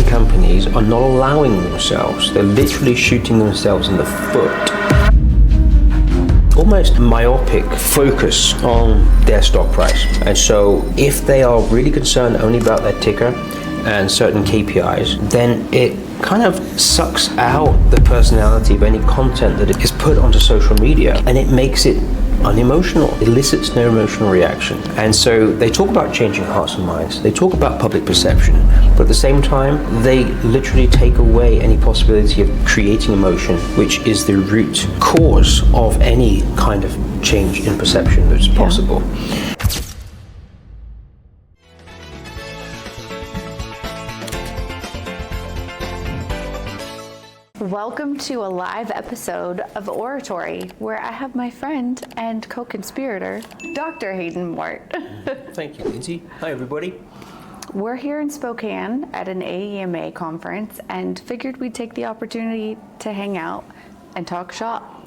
companies are not allowing themselves. They're literally shooting themselves in the foot. Almost myopic focus on their stock price. And so if they are really concerned only about their ticker and certain KPIs, then it kind of sucks out the personality of any content that is put onto social media, and it makes it unemotional, elicits no emotional reaction. And so they talk about changing hearts and minds, they talk about public perception, but at the same time, they literally take away any possibility of creating emotion, which is the root cause of any kind of change in perception that's possible. Welcome to a live episode of Oratory, where I have my friend and co-conspirator, Dr. Hayden Mort. Thank you, Lindsey. Hi, everybody. We're here in Spokane at an AEMA conference and figured we'd take the opportunity to hang out and talk shop.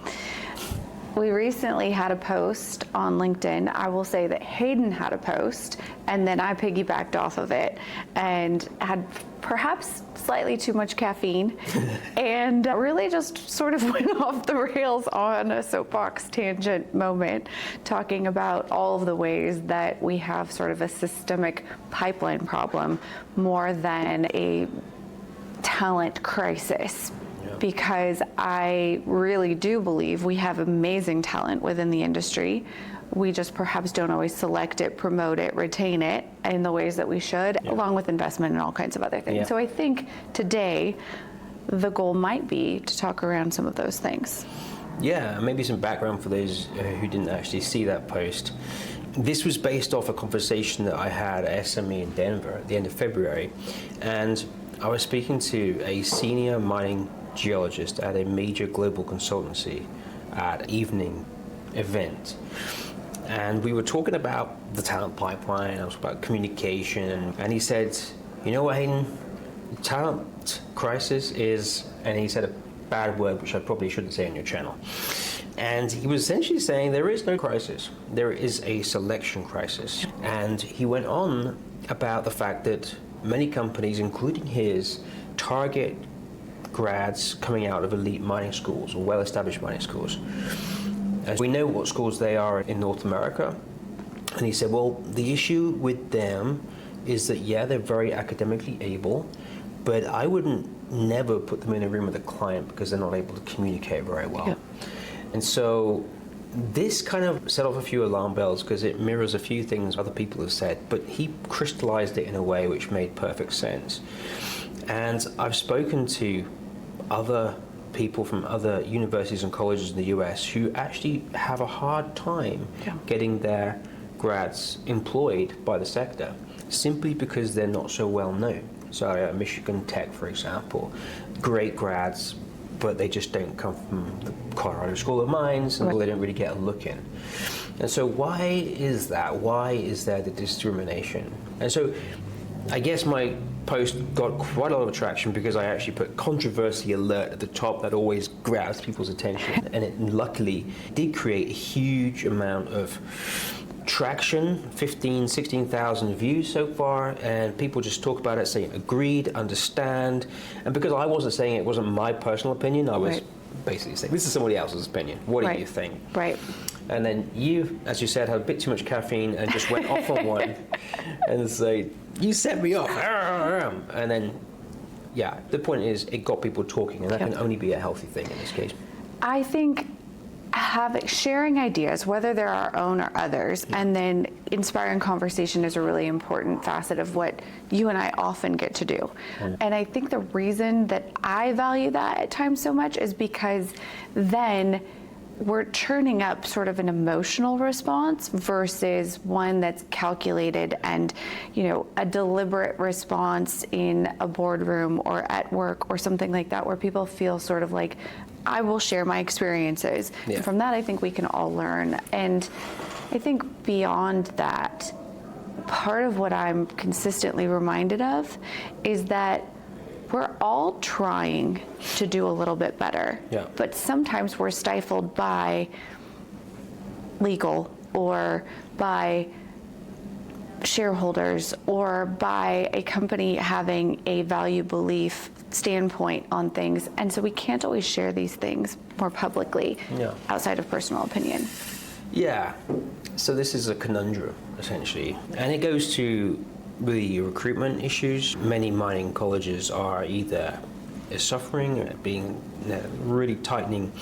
We recently had a post on LinkedIn. I will say that Hayden had a post, and then I piggybacked off of it and had perhaps slightly too much caffeine and really just sort of went off the rails on a soapbox tangent moment, talking about all of the ways that we have sort of a systemic pipeline problem more than a talent crisis. Because I really do believe we have amazing talent within the industry. We just perhaps don't always select it, promote it, retain it in the ways that we should, along with investment and all kinds of other things. So I think today the goal might be to talk around some of those things. Yeah, maybe some background for those who didn't actually see that post. This was based off a conversation that I had at SME in Denver at the end of February, and I was speaking to a senior mining geologist at a major global consultancy at an evening event. And we were talking about the talent pipeline, I was about communication, and he said, you know what, Hayden, talent crisis is, and he said a bad word which I probably shouldn't say on your channel. And he was essentially saying there is no crisis, there is a selection crisis. And he went on about the fact that many companies, including his, target grads coming out of elite mining schools or well-established mining schools. And we know what schools they are in North America. And he said, well, the issue with them is that, yeah, they're very academically able, but I wouldn't never put them in a room with a client because they're not able to communicate very well. Yeah. And so this kind of set off a few alarm bells because it mirrors a few things other people have said, but he crystallized it in a way which made perfect sense. And I've spoken to other people from other universities and colleges in the US who actually have a hard time getting their grads employed by the sector simply because they're not so well known. So Michigan Tech, for example, great grads, but they just don't come from the Colorado School of Mines, and they don't really get a look in. And so why is that? Why is there the discrimination? And so I guess my post got quite a lot of traction because I actually put controversy alert at the top that always grabs people's attention, and it luckily did create a huge amount of traction, 16,000 views so far, and people just talk about it saying agreed, understand. And because I wasn't saying it wasn't my personal opinion, I was basically saying this is somebody else's opinion. What do you think? Right. And then you, as you said, had a bit too much caffeine and just went off on one and say, you set me off. And then, yeah, the point is it got people talking, and that can only be a healthy thing in this case. I think sharing ideas, whether they're our own or others, and then inspiring conversation is a really important facet of what you and I often get to do. And I think the reason that I value that at times so much is because then we're churning up sort of an emotional response versus one that's calculated and, you know, a deliberate response in a boardroom or at work or something like that, where people feel sort of like, I will share my experiences. And from that, I think we can all learn. And I think beyond that, part of what I'm consistently reminded of is that we're all trying to do a little bit better, but sometimes we're stifled by legal or by shareholders or by a company having a value belief standpoint on things. And so we can't always share these things more publicly outside of personal opinion. Yeah. So this is a conundrum, essentially. And it goes to the recruitment issues. Many mining colleges are either suffering, being really tightening.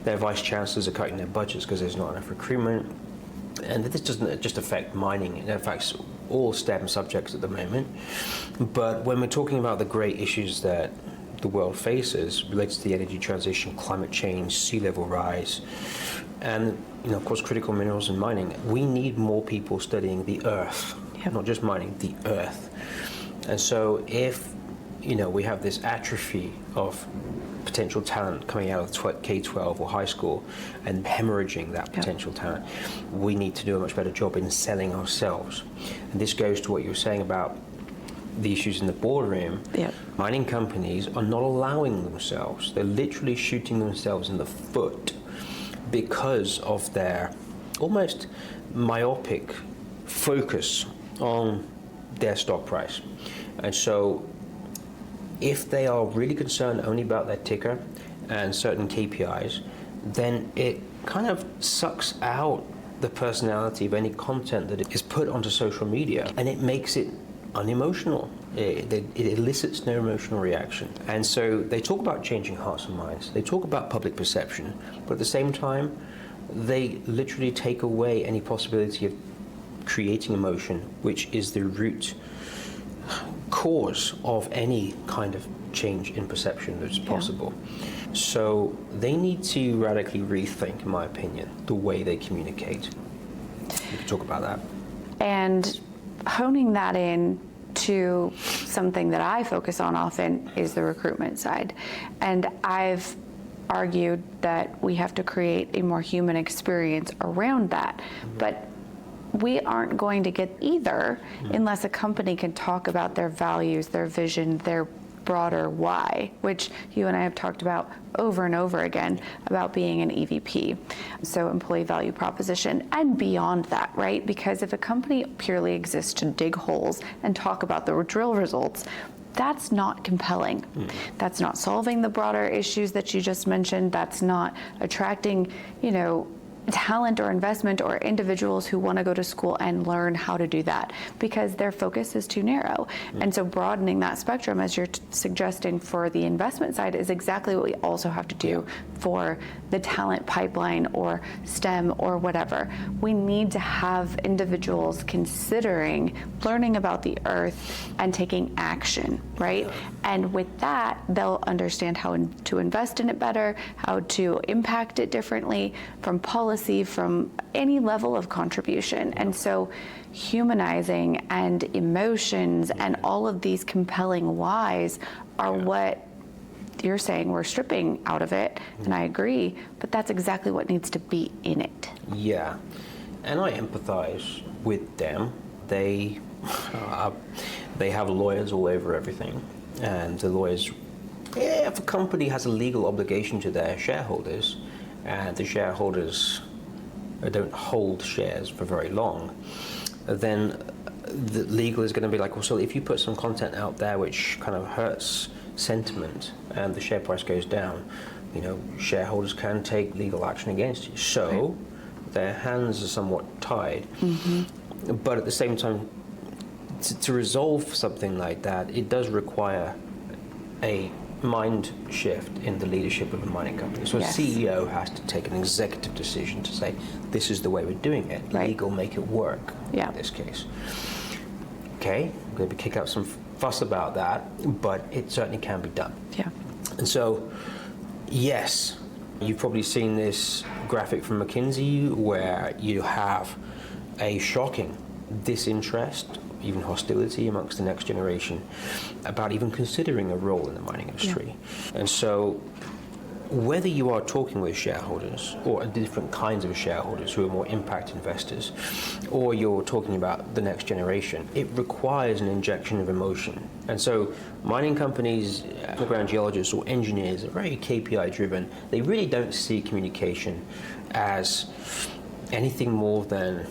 Their vice chancellors are cutting their budgets because there's not enough recruitment. And this doesn't just affect mining, it affects all STEM subjects at the moment. But when we're talking about the great issues that the world faces related to the energy transition, climate change, sea level rise, and of course critical minerals and mining, we need more people studying the earth, not just mining, the earth. And so if we have this atrophy of potential talent coming out of K-12 or high school and hemorrhaging that potential talent, we need to do a much better job in selling ourselves. And this goes to what you were saying about the issues in the boardroom. Mining companies are not allowing themselves, they're literally shooting themselves in the foot because of their almost myopic focus on their stock price. And so if they are really concerned only about their ticker and certain KPIs, then it kind of sucks out the personality of any content that is put onto social media, and it makes it unemotional. It elicits no emotional reaction. And so they talk about changing hearts and minds. They talk about public perception, but at the same time, they literally take away any possibility of creating emotion, which is the root cause of any kind of change in perception that's possible. So they need to radically rethink, in my opinion, the way they communicate. We can talk about that. And honing that in to something that I focus on often is the recruitment side. And I've argued that we have to create a more human experience around that. But we aren't going to get either unless a company can talk about their values, their vision, their broader why, which you and I have talked about over and over again about being an EVP, so employee value proposition, and beyond that, right? Because if a company purely exists to dig holes and talk about the drill results, that's not compelling. That's not solving the broader issues that you just mentioned. That's not attracting, talent or investment or individuals who want to go to school and learn how to do that, because their focus is too narrow. And so broadening that spectrum, as you're suggesting for the investment side, is exactly what we also have to do for the talent pipeline or STEM or whatever. We need to have individuals considering learning about the earth and taking action, right? And with that, they'll understand how to invest in it better, how to impact it differently from policy, from any level of contribution. And so humanizing and emotions and all of these compelling whys are what you're saying we're stripping out of it, and I agree, but that's exactly what needs to be in it. Yeah, and I empathize with them. They have lawyers all over everything, and the lawyers, if a company has a legal obligation to their shareholders, and the shareholders don't hold shares for very long, then the legal is going to be like, well, so if you put some content out there which kind of hurts sentiment and the share price goes down, shareholders can take legal action against you. So their hands are somewhat tied. But at the same time, to resolve something like that, it does require a mind shift in the leadership of a mining company. So a CEO has to take an executive decision to say, this is the way we're doing it. Legal, make it work in this case. Okay, I'm going to kick out some fuss about that, but it certainly can be done. And so, yes, you've probably seen this graphic from McKinsey where you have a shocking disinterest, even hostility amongst the next generation about even considering a role in the mining industry. And so whether you are talking with shareholders or different kinds of shareholders who are more impact investors, or you're talking about the next generation, it requires an injection of emotion. And so mining companies, underground geologists or engineers are very KPI driven. They really don't see communication as anything more than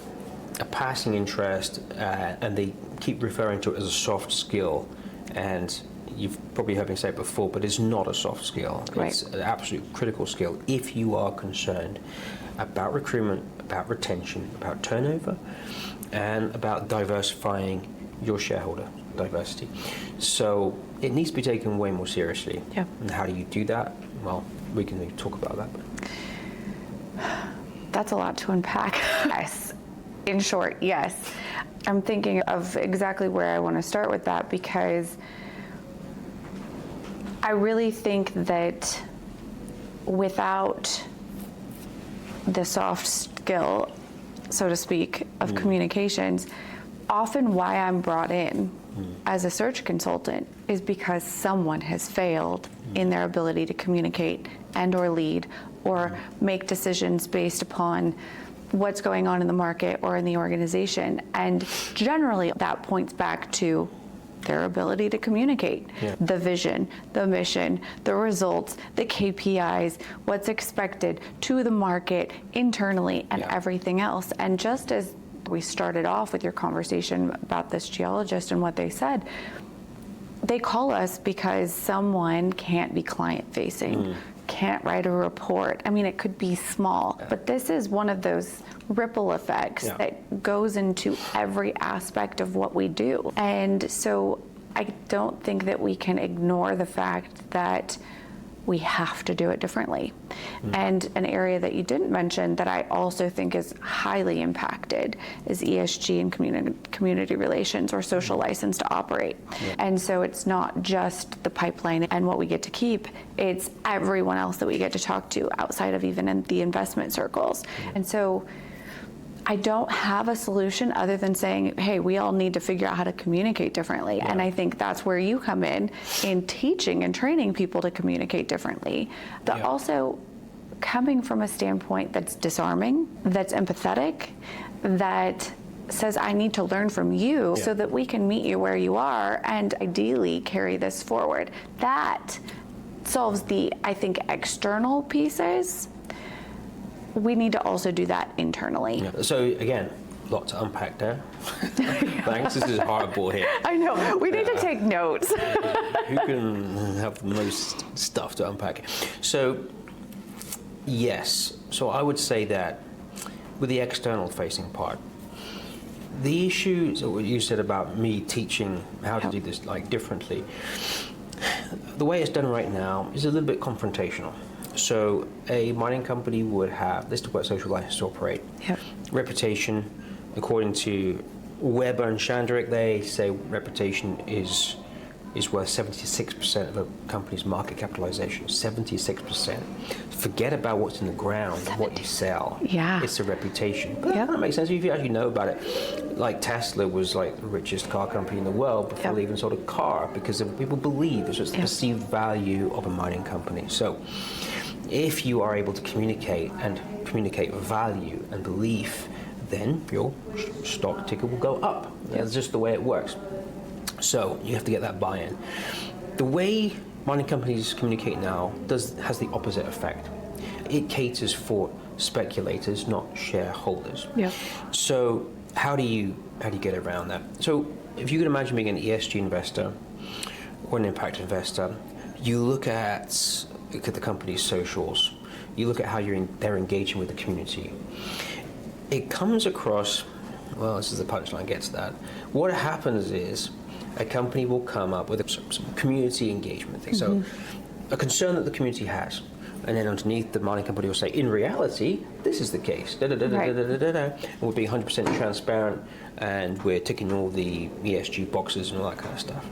a passing interest, and they keep referring to it as a soft skill. And you've probably heard me say it before, but it's not a soft skill. Right. It's an absolute critical skill if you are concerned about recruitment, about retention, about turnover, and about diversifying your shareholder diversity. So it needs to be taken way more seriously. Yeah. And how do you do that? Well, we can talk about that. That's a lot to unpack. Yes. In short, yes. I'm thinking of exactly where I want to start with that, because I really think that without the soft skill, so to speak, of communications, often why I'm brought in as a search consultant is because someone has failed in their ability to communicate and or lead or make decisions based upon what's going on in the market or in the organization. And generally that points back to their ability to communicate the vision, the mission, the results, the KPIs, what's expected to the market internally, and everything else. And just as we started off with your conversation about this geologist and what they said, they call us because someone can't be client facing, can't write a report. I mean, it could be small, but this is one of those ripple effects that goes into every aspect of what we do. And so I don't think that we can ignore the fact that we have to do it differently. And an area that you didn't mention that I also think is highly impacted is ESG and community relations, or social license to operate. And so it's not just the pipeline and what we get to keep, it's everyone else that we get to talk to outside of even in the investment circles. And so I don't have a solution other than saying, hey, we all need to figure out how to communicate differently. And I think that's where you come in teaching and training people to communicate differently. But also coming from a standpoint that's disarming, that's empathetic, that says, I need to learn from you so that we can meet you where you are and ideally carry this forward. That solves the, I think, external pieces. We need to also do that internally. So again, a lot to unpack there. Thanks, this is hardball here. I know, we need to take notes. Who can have the most stuff to unpack? So, yes, so I would say that with the external facing part, the issues that what you said about me teaching how to do this like differently, the way it's done right now is a little bit confrontational. So a mining company would have, let's talk about social license to operate. Reputation, according to Weber and Shandrick, they say reputation is worth 76% of a company's market capitalization. 76%. Forget about what's in the ground and what you sell. It's a reputation. But that makes sense if you actually know about it. Like Tesla was like the richest car company in the world before they even sold a car, because people believe it's just the perceived value of a mining company. So if you are able to communicate value and belief, then your stock ticker will go up. That's just the way it works. So you have to get that buy-in. The way mining companies communicate now has the opposite effect. It caters for speculators, not shareholders. So how do you get around that? So if you could imagine being an ESG investor or an impact investor, you look at the company's socials, you look at how they're engaging with the community. It comes across, well, this is the punchline, gets that. What happens is a company will come up with some community engagement thing. So a concern that the community has. And then underneath, the mining company will say, in reality, this is the case. And we're being 100% transparent, and we're ticking all the ESG boxes and all that kind of stuff.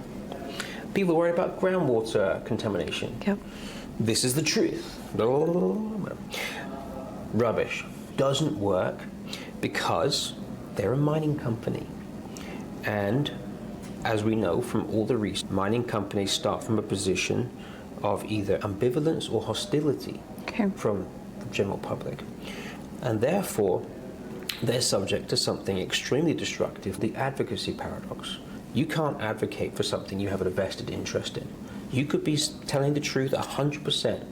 People are worried about groundwater contamination. This is the truth. Rubbish. Doesn't work because they're a mining company. And as we know from all the research, mining companies start from a position of either ambivalence or hostility from the general public. And therefore, they're subject to something extremely destructive, the advocacy paradox. You can't advocate for something you have a vested interest in. You could be telling the truth 100%.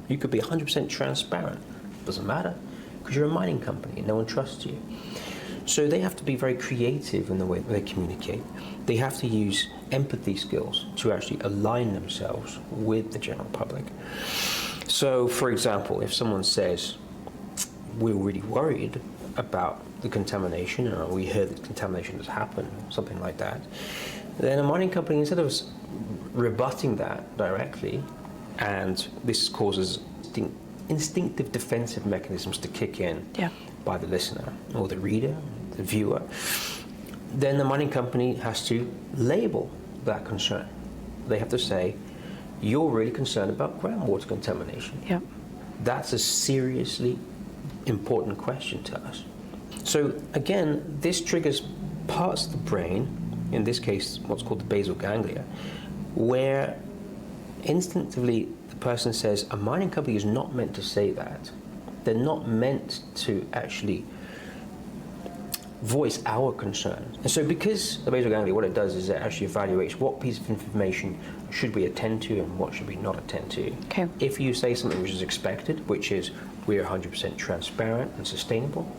You could be 100% transparent. Doesn't matter, because you're a mining company and no one trusts you. So they have to be very creative in the way that they communicate. They have to use empathy skills to actually align themselves with the general public. So, for example, if someone says, we're really worried about the contamination, or we heard that contamination has happened, something like that, then a mining company, instead of rebutting that directly, and this causes instinctive defensive mechanisms to kick in by the listener or the reader, the viewer, then the mining company has to label that concern. They have to say, you're really concerned about groundwater contamination. Yep. That's a seriously important question to us. So again, this triggers parts of the brain, in this case what's called the basal ganglia, where instinctively the person says, a mining company is not meant to say that. They're not meant to actually voice our concerns. And so because the basal ganglia, what it does is it actually evaluates what piece of information should we attend to and what should we not attend to. Okay. If you say something which is expected, which is we're 100% transparent and sustainable,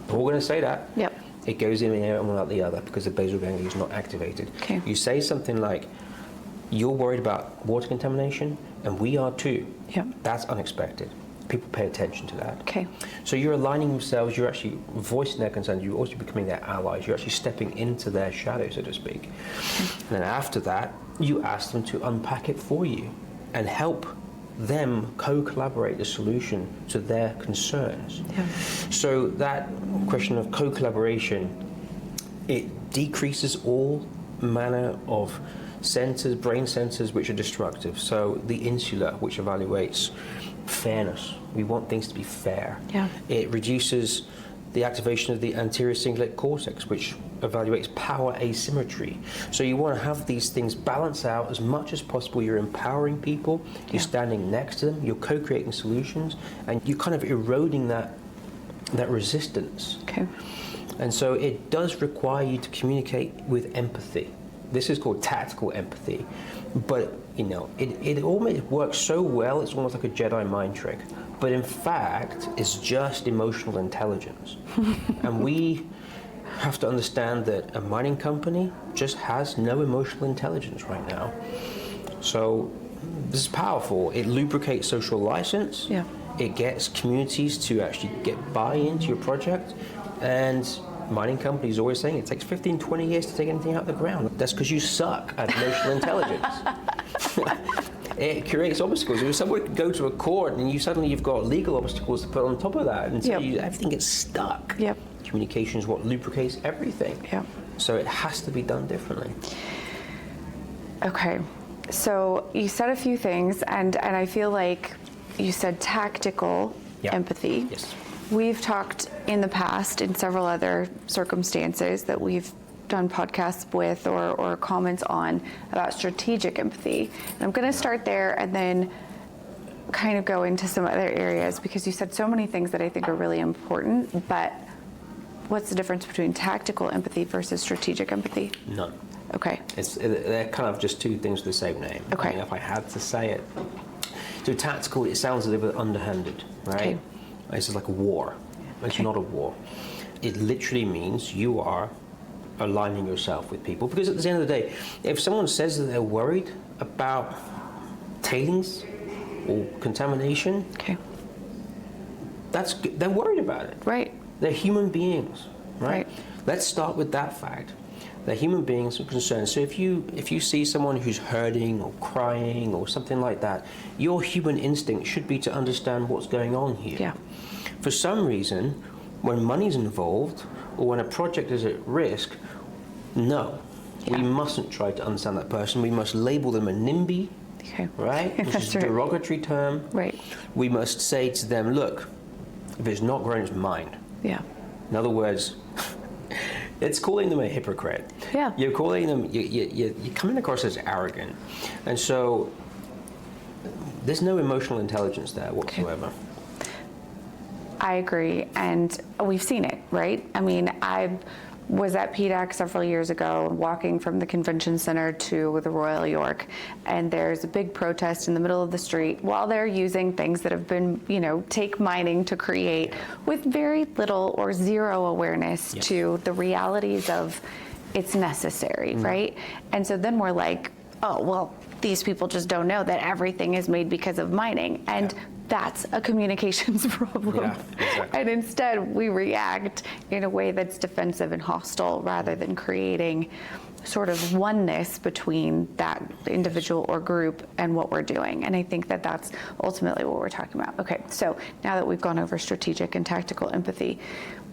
we're going to say that. Yep. It goes in there and out the other because the basal ganglia is not activated. Okay. You say something like, you're worried about water contamination, and we are too. Yep. That's unexpected. People pay attention to that. Okay. So you're aligning themselves, you're actually voicing their concerns, you're also becoming their allies, you're actually stepping into their shadow, so to speak. And then after that, you ask them to unpack it for you and help them co-collaborate the solution to their concerns. Yeah. So that question of co-collaboration, it decreases all manner of centers, brain sensors which are destructive. So the insula, which evaluates fairness. We want things to be fair. Yeah. It reduces the activation of the anterior cingulate cortex, which evaluates power asymmetry. So you want to have these things balance out as much as possible. You're empowering people, you're standing next to them, you're co-creating solutions, and you're kind of eroding that resistance. Okay. And so it does require you to communicate with empathy. This is called tactical empathy, but it almost works so well, it's almost like a Jedi mind trick. But in fact, it's just emotional intelligence. And we have to understand that a mining company just has no emotional intelligence right now. So this is powerful. It lubricates social license. Yeah. It gets communities to actually get buy-in to your project. And mining companies are always saying it takes 15, 20 years to take anything out of the ground. That's because you suck at emotional intelligence. It creates obstacles. If someone could go to a court and you've got legal obstacles to put on top of that, and so everything gets stuck. Yep. Communication is what lubricates everything. Yep. So it has to be done differently. Okay. So you said a few things, and I feel like you said tactical empathy. Yes. We've talked in the past in several other circumstances that we've done podcasts with or comments on about strategic empathy. And I'm going to start there and then kind of go into some other areas, because you said so many things that I think are really important, but what's the difference between tactical empathy versus strategic empathy? None. Okay. They're kind of just two things with the same name. Okay. I mean, if I had to say it. So tactical, it sounds a little bit underhanded, right? Okay. This is like a war. It's not a war. It literally means you are aligning yourself with people. Because at the end of the day, if someone says that they're worried about tailings or contamination, they're worried about it. Right. They're human beings, right? Right. Let's start with that fact. They're human beings with concerns. So if you see someone who's hurting or crying or something like that, your human instinct should be to understand what's going on here. Yeah. For some reason, when money's involved or when a project is at risk, no. We mustn't try to understand that person. We must label them a NIMBY, right? Which is a derogatory term. Right. We must say to them, look, if it's not grown, it's mine. Yeah. In other words, it's calling them a hypocrite. Yeah. You're calling them, you're coming across as arrogant. And so there's no emotional intelligence there whatsoever. I agree, and we've seen it, right? I mean, I've was at PDAC several years ago, walking from the convention center to the Royal York, and there's a big protest in the middle of the street while they're using things that have been, take mining to create, with very little or zero awareness to the realities of it's necessary, right? And so then we're like, oh, well, these people just don't know that everything is made because of mining. And that's a communications problem. Yeah, exactly. And instead we react in a way that's defensive and hostile rather than creating sort of oneness between that individual or group and what we're doing. And I think that that's ultimately what we're talking about. Okay, so now that we've gone over strategic and tactical empathy,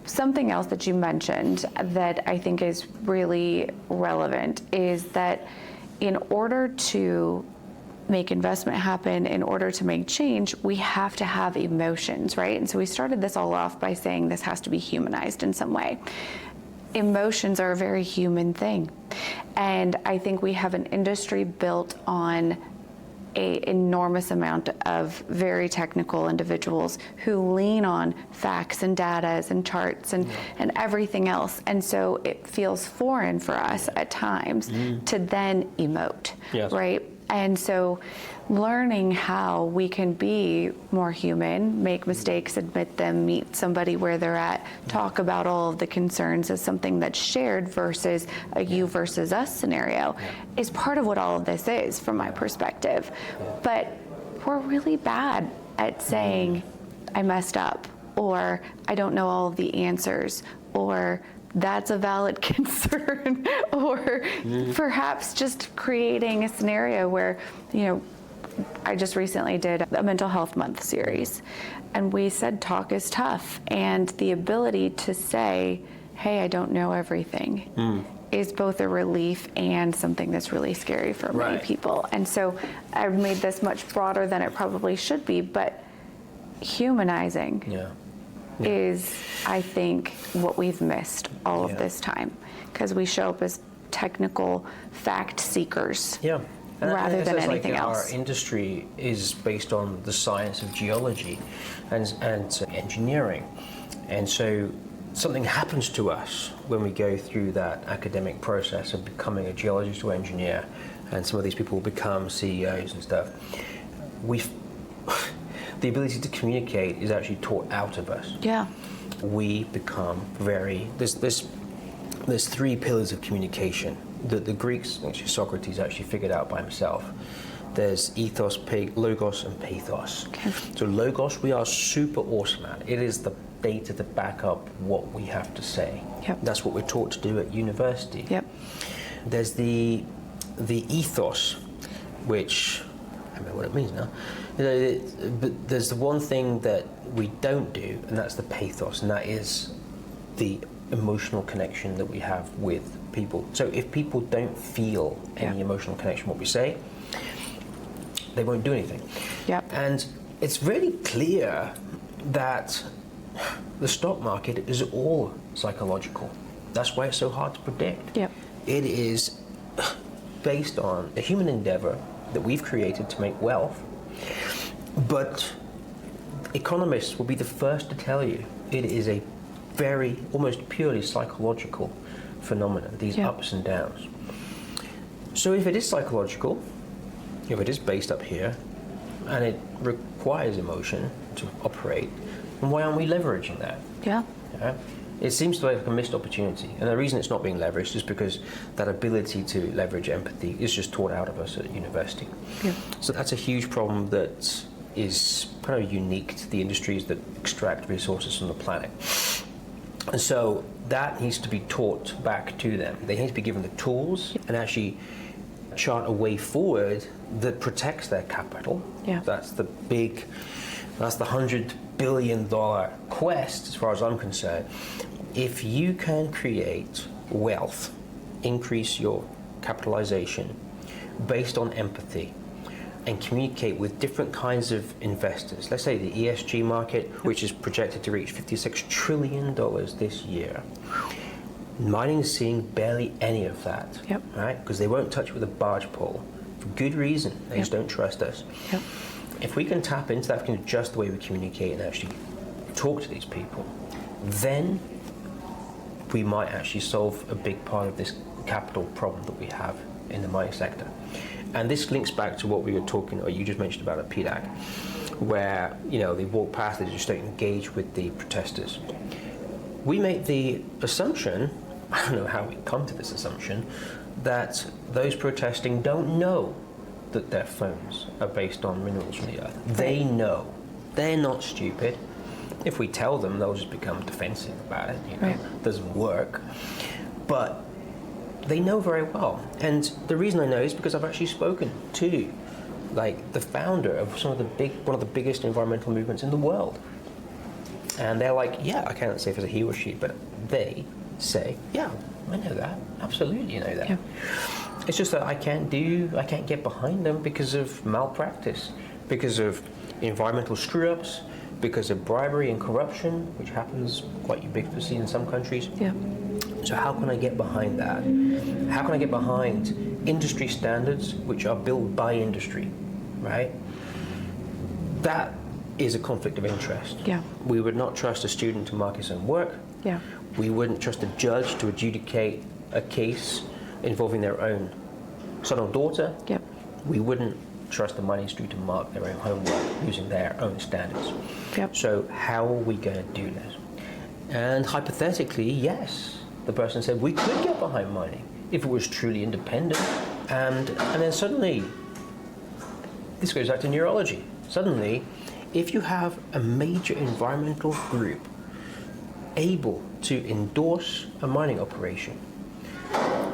something else that you mentioned that I think is really relevant is that in order to make investment happen, in order to make change, we have to have emotions, right? And so we started this all off by saying this has to be humanized in some way. Emotions are a very human thing. And I think we have an industry built on an enormous amount of very technical individuals who lean on facts and data and charts and everything else. And so it feels foreign for us at times to then emote, right? And so learning how we can be more human, make mistakes, admit them, meet somebody where they're at, talk about all of the concerns as something that's shared versus a you versus us scenario is part of what all of this is from my perspective. But we're really bad at saying, I messed up, or I don't know all of the answers, or that's a valid concern, or perhaps just creating a scenario where, I just recently did a mental health month series, and we said talk is tough, and the ability to say, hey, I don't know everything is both a relief and something that's really scary for many people. And so I've made this much broader than it probably should be, but humanizing is, I think, what we've missed all of this time, because we show up as technical fact seekers rather than anything else. Our industry is based on the science of geology and engineering, and so something happens to us when we go through that academic process of becoming a geologist or engineer, and some of these people will become CEOs and stuff. The ability to communicate is actually taught out of us. Yeah. We become there's three pillars of communication that the Greeks, actually Socrates, actually figured out by himself. There's ethos, logos, and pathos. Okay. So logos, we are super awesome at. It is the data to back up what we have to say. Yep. That's what we're taught to do at university. Yep. There's the ethos, which I don't know what it means now. But there's the one thing that we don't do, and that's the pathos, and that is the emotional connection that we have with people. So if people don't feel any emotional connection with what we say, they won't do anything. Yep. And it's really clear that the stock market is all psychological. That's why it's so hard to predict. Yep. It is based on a human endeavor that we've created to make wealth. But economists will be the first to tell you it is a very, almost purely psychological phenomenon, these ups and downs. So if it is psychological, if it is based up here, and it requires emotion to operate, then why aren't we leveraging that? Yeah. It seems to be like a missed opportunity, and the reason it's not being leveraged is because that ability to leverage empathy is just taught out of us at university. Yeah. So that's a huge problem that is kind of unique to the industries that extract resources from the planet. And so that needs to be taught back to them. They need to be given the tools and actually chart a way forward that protects their capital. Yeah. That's the $100 billion quest, as far as I'm concerned. If you can create wealth, increase your capitalization based on empathy, and communicate with different kinds of investors. Let's say the ESG market, which is projected to reach $56 trillion this year. Mining is seeing barely any of that, right? Because they won't touch it with a barge pole. For good reason, they just don't trust us. Yep. If we can tap into that, we can adjust the way we communicate and actually talk to these people, then we might actually solve a big part of this capital problem that we have in the mining sector. And this links back to what we were talking, or you just mentioned about a PDAC, where they walk past, they just don't engage with the protesters. We make the assumption, I don't know how we come to this assumption, that those protesting don't know that their phones are based on minerals from the earth. They know. They're not stupid. If we tell them, they'll just become defensive about it. It doesn't work. But they know very well. And the reason I know is because I've actually spoken to the founder of one of the biggest environmental movements in the world. And they're like, yeah, I can't say if it's a he or she, but they say, yeah, I know that. Absolutely know that. Yeah. It's just that I can't get behind them because of malpractice, because of environmental screw-ups, because of bribery and corruption, which happens quite ubiquitously in some countries. Yeah. So how can I get behind that? How can I get behind industry standards which are built by industry, right? That is a conflict of interest. Yeah. We would not trust a student to mark his own work. Yeah. We wouldn't trust a judge to adjudicate a case involving their own son or daughter. Yep. We wouldn't trust the mining industry to mark their own homework using their own standards. Yep. So how are we going to do this? And hypothetically, yes, the person said we could get behind mining if it was truly independent. And then suddenly, this goes back to neurology. Suddenly, if you have a major environmental group able to endorse a mining operation,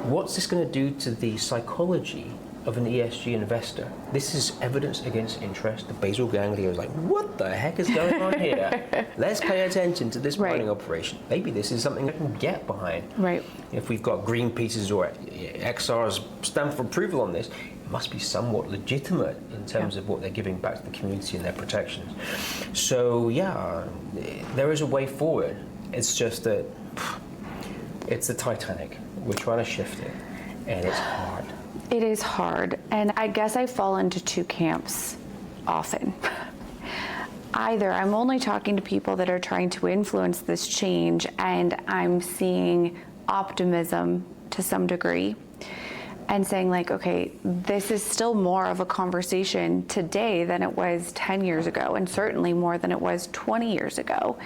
what's this going to do to the psychology of an ESG investor? This is evidence against interest. The basal ganglia is like, what the heck is going on here? Let's pay attention to this mining operation. Maybe this is something I can get behind. Right. If we've got Greenpeace's or XR's stamp of approval on this, it must be somewhat legitimate in terms of what they're giving back to the community and their protections. So yeah, there is a way forward. It's just that it's the Titanic. We're trying to shift it, and it's hard. It is hard, and I guess I fall into two camps often. Either I'm only talking to people that are trying to influence this change, and I'm seeing optimism to some degree, and saying okay, this is still more of a conversation today than it was 10 years ago, and certainly more than it was 20 years ago.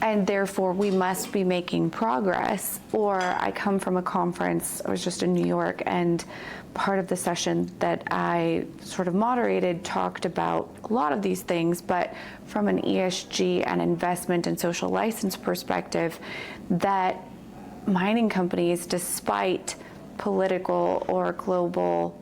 And therefore, we must be making progress. Or I come from a conference, I was just in New York, and part of the session that I sort of moderated talked about a lot of these things, but from an ESG and investment and social license perspective, that mining companies, despite political or global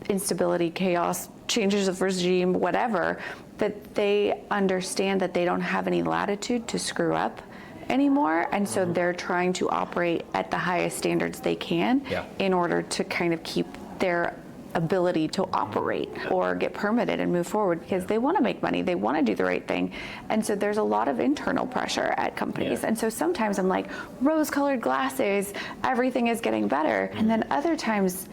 instability, chaos, changes of regime, whatever, that they understand that they don't have any latitude to screw up anymore, and so they're trying to operate at the highest standards they can in order to kind of keep their ability to operate or get permitted and move forward, because they want to make money, they want to do the right thing. And so there's a lot of internal pressure at companies. And so sometimes I'm like, rose-colored glasses, everything is getting better. And then other times,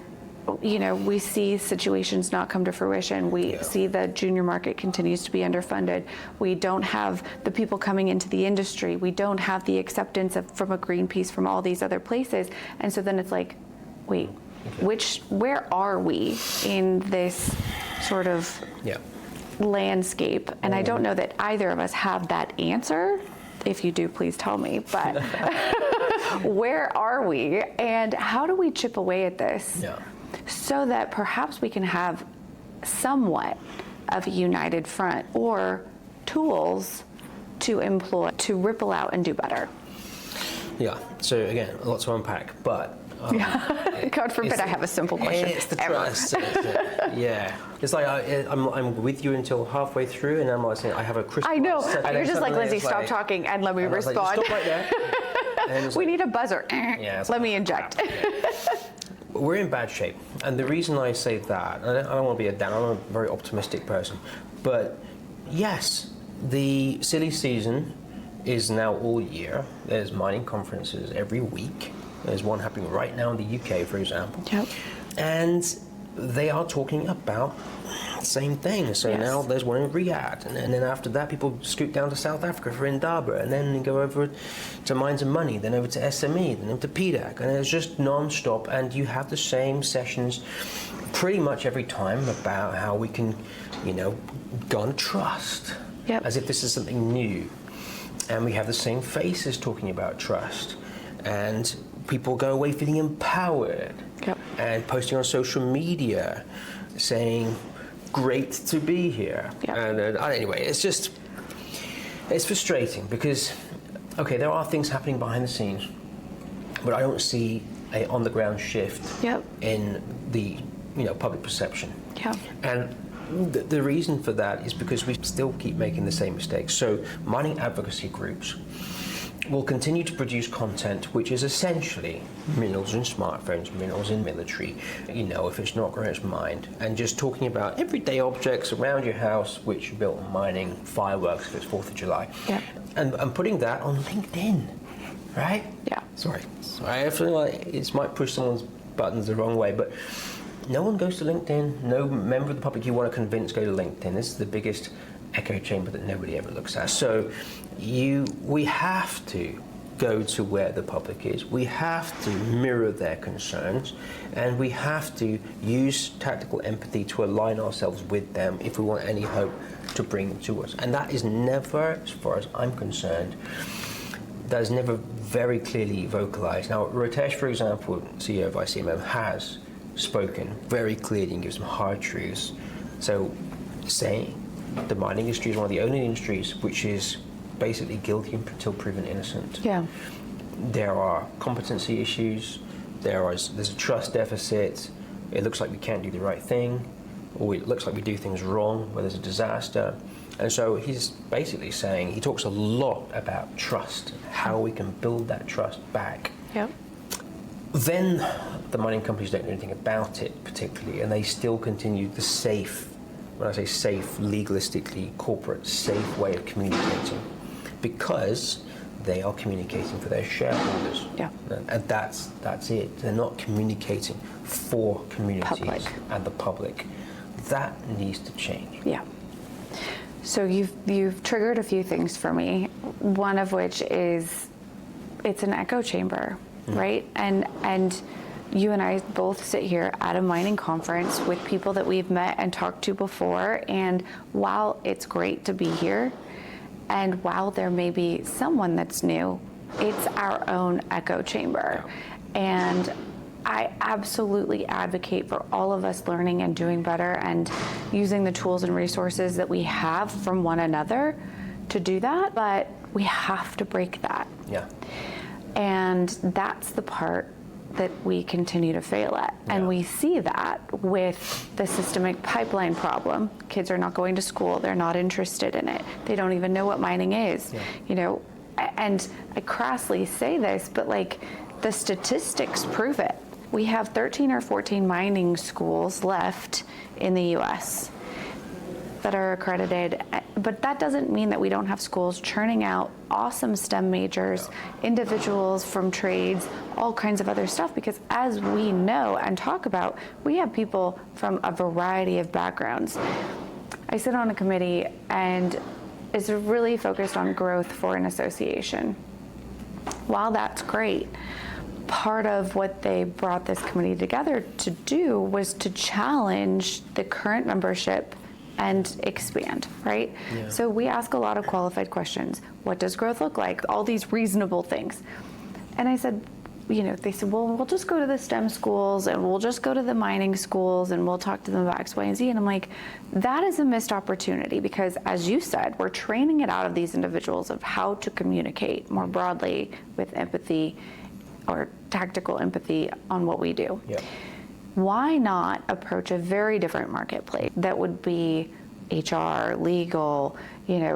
we see situations not come to fruition. We see the junior market continues to be underfunded. We don't have the people coming into the industry. We don't have the acceptance from a Greenpeace, from all these other places. And so then it's like, wait, where are we in this sort of landscape? And I don't know that either of us have that answer. If you do, please tell me. But where are we? And how do we chip away at this? So that perhaps we can have somewhat of a united front or tools to employ to ripple out and do better. Yeah, so again, a lot to unpack, but... God forbid I have a simple question. It's the trust. It's like I'm with you until halfway through, and I'm like saying I have a crystal. I know. You're just like, Lindsey, stop talking and let me respond. Stop right there. We need a buzzer. Let me inject. We're in bad shape, and the reason I say that, I don't want to be I'm a very optimistic person, but yes, the silly season is now all year. There's mining conferences every week. There's one happening right now in the UK, for example. And they are talking about Same thing. So Yes. now there's one in Riyadh, and then after that, people scoot down to South Africa for Indaba, and then go over to Mines and Money, then over to SME, then over to PDAC, and it's just non-stop. And you have the same sessions pretty much every time about how we can, go on trust, Yep. as if this is something new. And we have the same faces talking about trust, and people go away feeling empowered, Yep. and posting on social media saying, great to be here. Yep. And anyway, it's frustrating because, okay, there are things happening behind the scenes, but I don't see a on-the-ground shift Yep. in the public perception. Yeah. And the reason for that is because we still keep making the same mistakes. So mining advocacy groups will continue to produce content which is essentially minerals in smartphones, minerals in military, if it's not grown, it's mined, and just talking about everyday objects around your house which are built on mining, fireworks if it's 4th of July, Yeah. and putting that on LinkedIn, right? Yeah. Sorry, I feel like it might push someone's buttons the wrong way, but no one goes to LinkedIn. No member of the public you want to convince go to LinkedIn. This is the biggest echo chamber that nobody ever looks at. So we have to go to where the public is. We have to mirror their concerns, and we have to use tactical empathy to align ourselves with them if we want any hope to bring them to us. And that is never, as far as I'm concerned, that is never very clearly vocalized. Now, Ritesh, for example, CEO of AEMA, has spoken very clearly and gives some hard truths. So saying the mining industry is one of the only industries which is basically guilty until proven innocent. Yeah. There are competency issues, there's a trust deficit, it looks like we can't do the right thing, or it looks like we do things wrong where there's a disaster. And so he's basically saying, he talks a lot about trust, how we can build that trust back. Yep. Then the mining companies don't do anything about it particularly, and they still continue the safe, when I say safe, legalistically corporate, safe way of communicating, because they are communicating for their shareholders. Yeah. And that's it. They're not communicating for communities Public. and the public. That needs to change. Yeah. So you've triggered a few things for me. One of which is it's an echo chamber, right? And you and I both sit here at a mining conference with people that we've met and talked to before. And while it's great to be here, and while there may be someone that's new, it's our own echo chamber. And I absolutely advocate for all of us learning and doing better and using the tools and resources that we have from one another to do that, but we have to break that. Yeah. And that's the part that we continue to fail at. Yeah. And we see that with the systemic pipeline problem. Kids are not going to school, they're not interested in it. They don't even know what mining is. Yeah. And I crassly say this, but like the statistics prove it. We have 13 or 14 mining schools left in the US that are accredited, but that doesn't mean that we don't have schools churning out awesome STEM majors, individuals from trades, all kinds of other stuff, because as we know and talk about, we have people from a variety of backgrounds. I sit on a committee and it's really focused on growth for an association. While that's great, part of what they brought this committee together to do was to challenge the current membership and expand, right? Yeah. So we ask a lot of qualified questions. What does growth look like? All these reasonable things. And I said, they said, well, we'll just go to the STEM schools and we'll just go to the mining schools and we'll talk to them about X, Y, and Z. And I'm like, that is a missed opportunity because, as you said, we're training it out of these individuals of how to communicate more broadly with empathy or tactical empathy on what we do. Yeah. Why not approach a very different marketplace that would be HR, legal,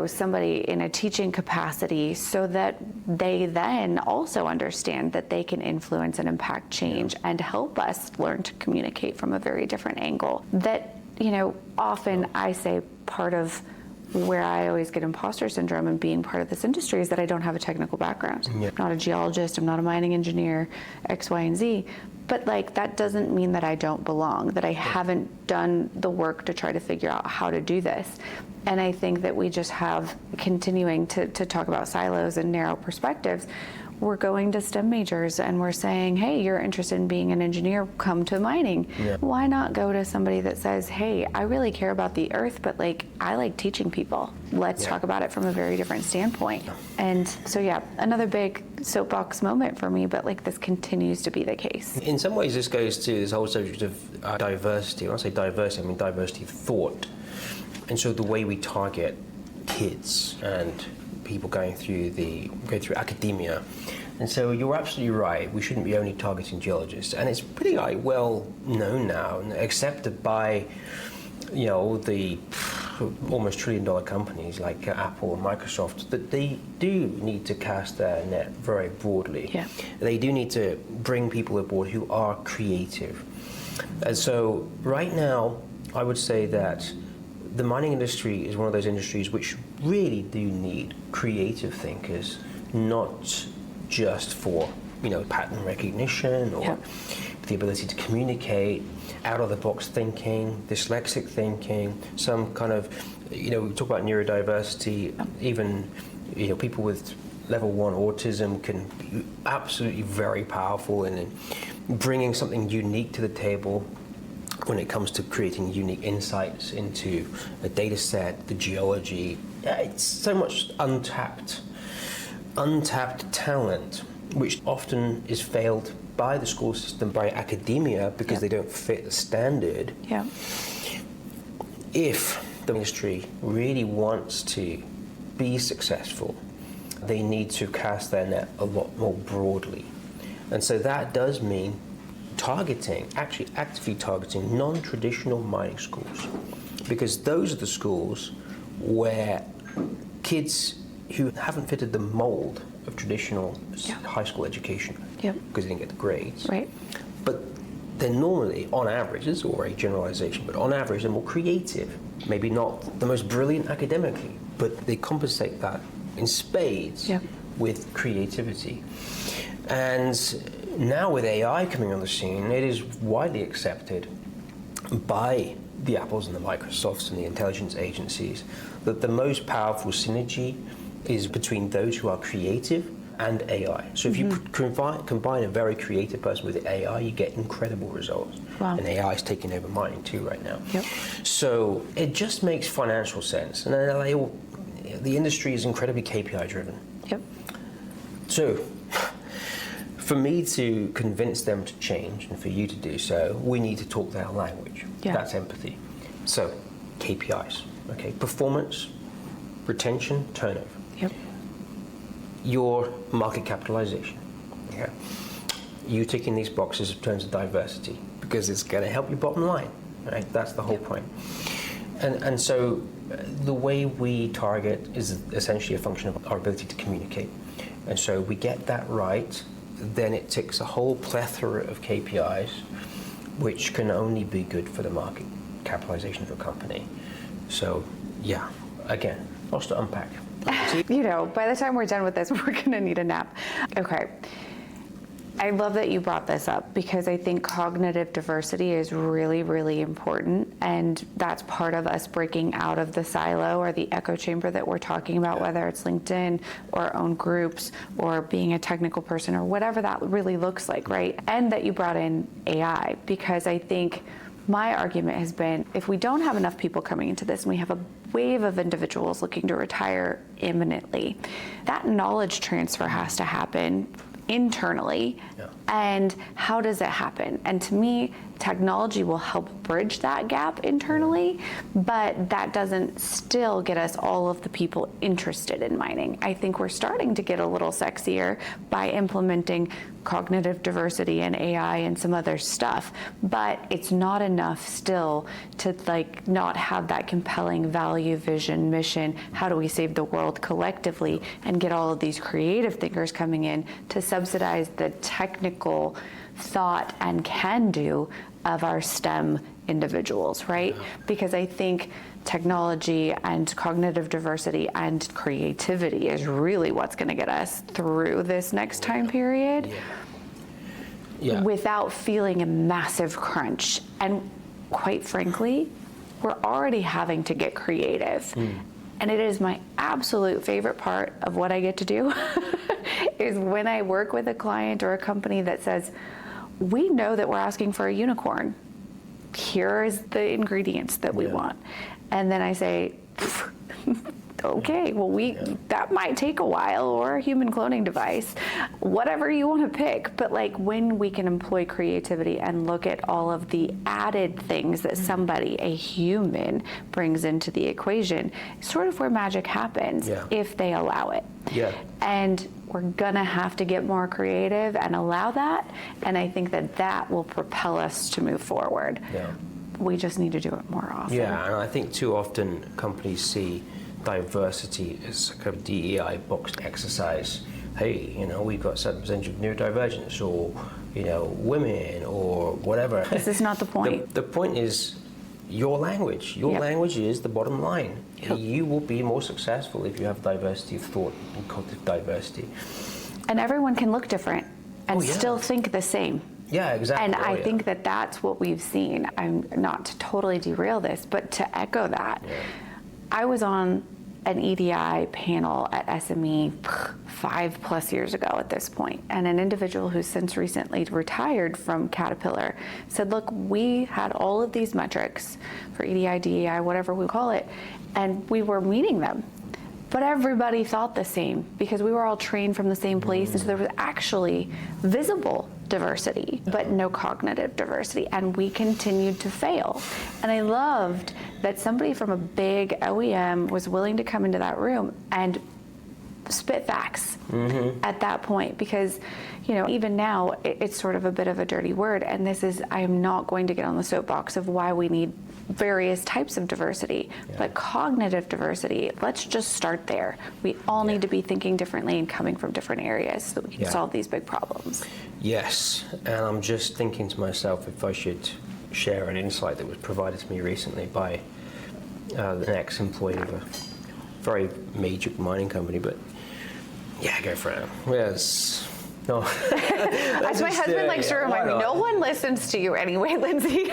somebody in a teaching capacity, so that they then also understand that they can influence and impact change and help us learn to communicate from a very different angle. That, often I say part of where I always get imposter syndrome in being part of this industry is that I don't have a technical background. Yeah. I'm not a geologist, I'm not a mining engineer, X, Y, and Z. But like, that doesn't mean that I don't belong, that I haven't done the work to try to figure out how to do this. And I think that we just have, continuing to talk about silos and narrow perspectives, we're going to STEM majors and we're saying, hey, you're interested in being an engineer, come to mining. Yeah. Why not go to somebody that says, hey, I really care about the earth, but like, I like teaching people. Let's talk about it from a very different standpoint. And so yeah, another big soapbox moment for me, but like, this continues to be the case. In some ways, this goes to this whole subject of diversity. When I say diversity, I mean diversity of thought. And so the way we target kids and people going through academia. And so you're absolutely right, we shouldn't be only targeting geologists. And it's pretty well known now and accepted by, you know, the almost $1 trillion companies like Apple and Microsoft, that they do need to cast their net very broadly. Yeah. They do need to bring people aboard who are creative. And so right now, I would say that the mining industry is one of those industries which really do need creative thinkers, not just for, you know, pattern recognition or the ability to communicate, out-of-the-box thinking, dyslexic thinking, some kind of, you know, we talk about neurodiversity, even, you know, people with level 1 autism can be absolutely very powerful in bringing something unique to the table when it comes to creating unique insights into a data set, the geology. It's so much untapped talent, which often is failed by the school system, by academia, because they don't fit the standard. Yeah. If the industry really wants to be successful, they need to cast their net a lot more broadly. And so that does mean actively targeting non-traditional mining schools, because those are the schools where kids who haven't fitted the mold of traditional high school education, because they didn't get the grades, right? But they're normally, on average, this is already a generalization, but on average, they're more creative. Maybe not the most brilliant academically, but they compensate that in spades with creativity. And now with AI coming on the scene, it is widely accepted by the Apples and the Microsofts and the intelligence agencies that the most powerful synergy is between those who are creative and AI. So if you combine a very creative person with AI, you get incredible results. Wow. And AI is taking over mining too right now. Yep. So it just makes financial sense. And the industry is incredibly KPI driven. Yep. So for me to convince them to change and for you to do so, we need to talk their language. Yeah. That's empathy. So KPIs, okay? Performance, retention, turnover. Yep. Your market capitalization. Okay? You ticking these boxes in terms of diversity, because it's going to help your bottom line, right? That's the whole point. And so the way we target is essentially a function of our ability to communicate. And so we get that right, then it ticks a whole plethora of KPIs, which can only be good for the market capitalization of a company. So yeah, again, lots to unpack. You know, by the time we're done with this, we're gonna need a nap. Okay. I love that you brought this up, because I think cognitive diversity is really, really important. And that's part of us breaking out of the silo or the echo chamber that we're talking about, whether it's LinkedIn or our own groups or being a technical person or whatever that really looks like, right? And that you brought in AI, because I think my argument has been, if we don't have enough people coming into this and we have a wave of individuals looking to retire imminently, that knowledge transfer has to happen internally. And how does it happen? And to me, technology will help bridge that gap internally, but that doesn't still get us all of the people interested in mining. I think we're starting to get a little sexier by implementing cognitive diversity and AI and some other stuff, but it's not enough still to like not have that compelling value, vision, mission. How do we save the world collectively and get all of these creative thinkers coming in to subsidize the technical thought and can do of our STEM individuals, right? Yeah. Because I think technology and cognitive diversity and creativity is really what's going to get us through this next time period. Yeah. Without feeling a massive crunch. And quite frankly, we're already having to get creative. And it is my absolute favorite part of what I get to do is when I work with a client or a company that says, we know that we're asking for a unicorn. Here is the ingredients that we want. And then I say, okay, well, that might take a while, or a human cloning device, whatever you want to pick. But like when we can employ creativity and look at all of the added things that somebody, a human, brings into the equation, sort of where magic happens if they allow it. And we're gonna have to get more creative and allow that. And I think that will propel us to move forward. We just need to do it more often. Yeah, and I think too often companies see diversity as a kind of DEI boxed exercise. Hey, we've got certain percentage of neurodivergence, or women, or whatever. This is not the point. The point is your language. Your language is the bottom line. You will be more successful if you have diversity of thought and cognitive diversity. And everyone can look different and still think the same. Yeah, exactly. And I think that's what we've seen. I'm not to totally derail this, but to echo that, I was on an EDI panel at SME 5+ years ago at this point, and an individual who's since recently retired from Caterpillar said, look, we had all of these metrics for EDI, DEI, whatever we call it, and we were meeting them. But everybody thought the same because we were all trained from the same place, and so there was actually visible diversity, but no cognitive diversity, and we continued to fail. And I loved that somebody from a big OEM was willing to come into that room and spit facts at that point, because even now it's sort of a bit of a dirty word, and I am not going to get on the soapbox of why we need various types of diversity, but cognitive diversity, let's just start there. We all need to be thinking differently and coming from different areas so that we can solve these big problems. Yes, and I'm just thinking to myself if I should share an insight that was provided to me recently by an ex-employee of a very major mining company, but go for it. Yes. No. As my husband likes to remind me, no one listens to you anyway, Lindsey.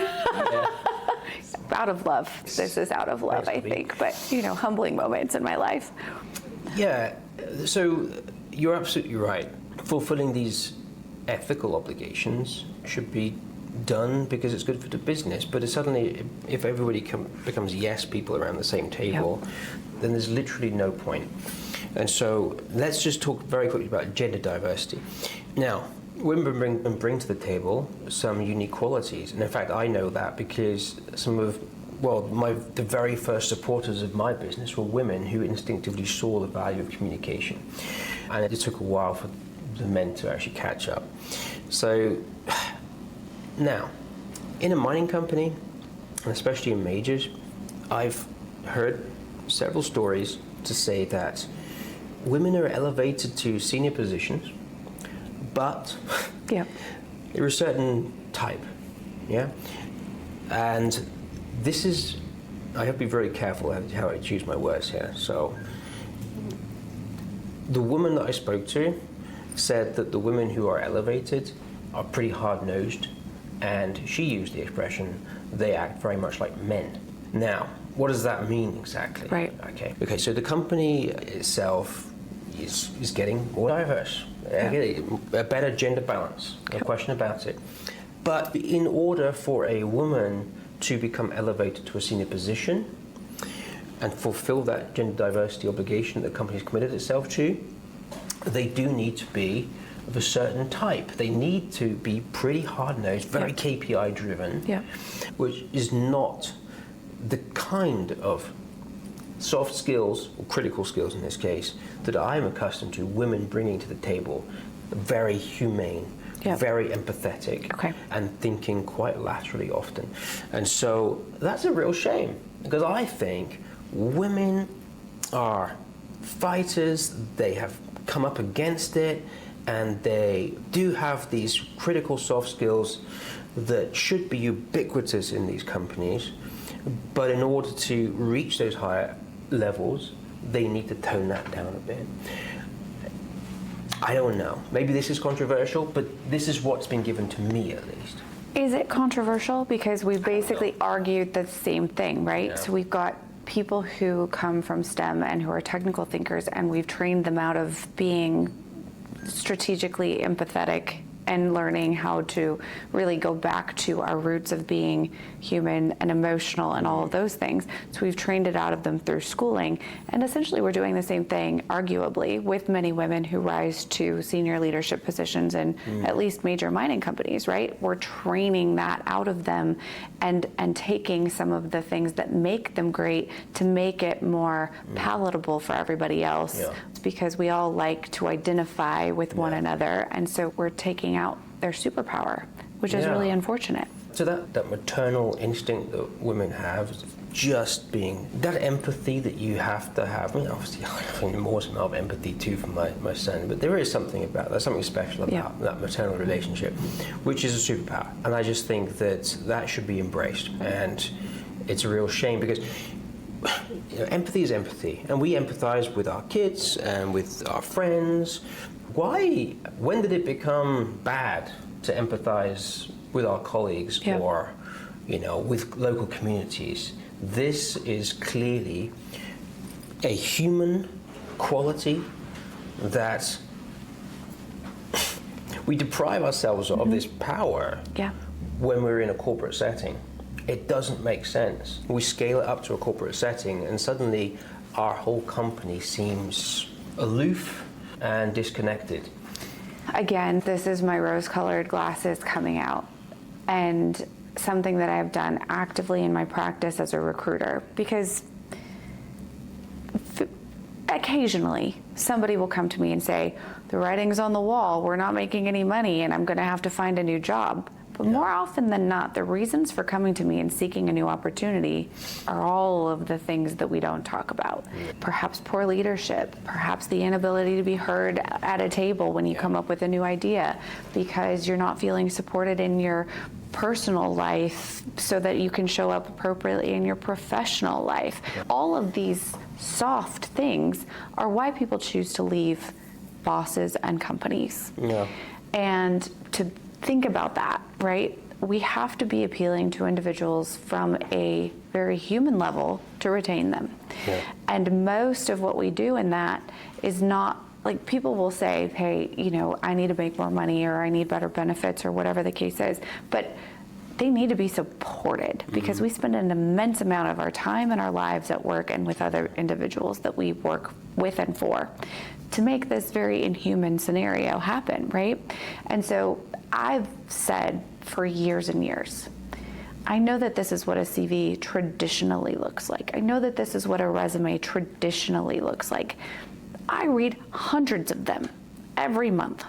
Out of love. This is out of love, I think, but humbling moments in my life. Yeah, so you're absolutely right. Fulfilling these ethical obligations should be done because it's good for the business, but suddenly if everybody becomes yes people around the same table, then there's literally no point. And so let's just talk very quickly about gender diversity. Now, women bring to the table some unique qualities, and in fact I know that because the very first supporters of my business were women who instinctively saw the value of communication, and it took a while for the men to actually catch up. So now, in a mining company, and especially in majors, I've heard several stories to say that women are elevated to senior positions, but they're a certain type, and this is, I have to be very careful how I choose my words here. So the woman that I spoke to said that the women who are elevated are pretty hard-nosed, and she used the expression, they act very much like men. Now, what does that mean exactly? Right. Okay, so the company itself is getting more diverse, a better gender balance, no question about it. But in order for a woman to become elevated to a senior position and fulfill that gender diversity obligation that the company has committed itself to, they do need to be of a certain type. They need to be pretty hard-nosed, very KPI driven, which is not the kind of soft skills, or critical skills in this case, that I'm accustomed to women bringing to the table. Very humane, very empathetic, and thinking quite laterally often. And so that's a real shame, because I think women are fighters, they have come up against it, and they do have these critical soft skills that should be ubiquitous in these companies, but in order to reach those higher levels, they need to tone that down a bit. I don't know. Maybe this is controversial, but this is what's been given to me at least. Is it controversial? Because we've basically argued the same thing, right? Yeah. So we've got people who come from STEM and who are technical thinkers, and we've trained them out of being strategically empathetic and learning how to really go back to our roots of being human and emotional and all of those things. So we've trained it out of them through schooling. And essentially we're doing the same thing, arguably, with many women who rise to senior leadership positions in at least major mining companies, right? We're training that out of them and taking some of the things that make them great to make it more palatable for everybody else. Yeah. Because we all like to identify with one another, and so we're taking out their superpower, which is really unfortunate. So that maternal instinct that women have, just being that empathy that you have to have. I mean, obviously, I have more amount of empathy too for my son, but there is something about that, something special about that maternal relationship, which is a superpower. And I just think that should be embraced, and it's a real shame because empathy is empathy, and we empathize with our kids and with our friends. When did it become bad to empathize with our colleagues or, with local communities? This is clearly a human quality that we deprive ourselves of this power when we're in a corporate setting. It doesn't make sense. We scale it up to a corporate setting and suddenly our whole company seems aloof and disconnected. Again, this is my rose-colored glasses coming out, and something that I've done actively in my practice as a recruiter, because occasionally somebody will come to me and say, the writing's on the wall, we're not making any money and I'm going to have to find a new job. But more often than not, the reasons for coming to me and seeking a new opportunity are all of the things that we don't talk about. Perhaps poor leadership, perhaps the inability to be heard at a table when you come up with a new idea, because you're not feeling supported in your personal life so that you can show up appropriately in your professional life. All of these soft things are why people choose to leave bosses and companies. And to think about that, right? We have to be appealing to individuals from a very human level to retain them. And most of what we do in that is not, like, people will say, hey, I need to make more money, or I need better benefits, or whatever the case is. But they need to be supported, because we spend an immense amount of our time and our lives at work and with other individuals that we work with and for to make this very inhuman scenario happen, right? And so I've said for years and years, I know that this is what a CV traditionally looks like. I know that this is what a resume traditionally looks like. I read hundreds of them every month.